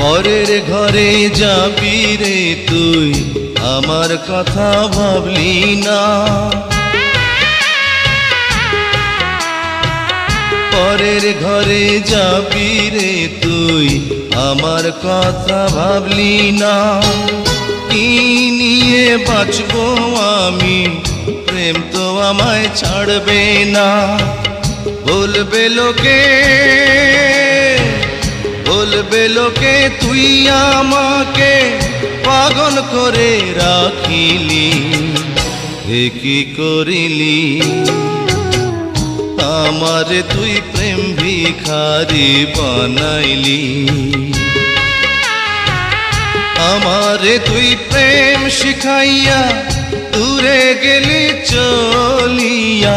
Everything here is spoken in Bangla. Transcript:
পরের ঘরে যাবি রে তুই, আমার কথা ভাবলি না। পরের ঘরে যাবি রে তুই, আমার কথা ভাবলি না। কি নিয়ে বাঁচবো আমি, প্রেম তো আমায় ছাড়বে না। বলবে লোকে, বলবে লোকে তুই আমাকে পাগল করে রাখিলি। এ কি করিলি, আমারে তুই প্রেম ভিখারি বানাইলি। আমারে তুই প্রেম শিখাইয়া দূরে গেলি চলিয়া।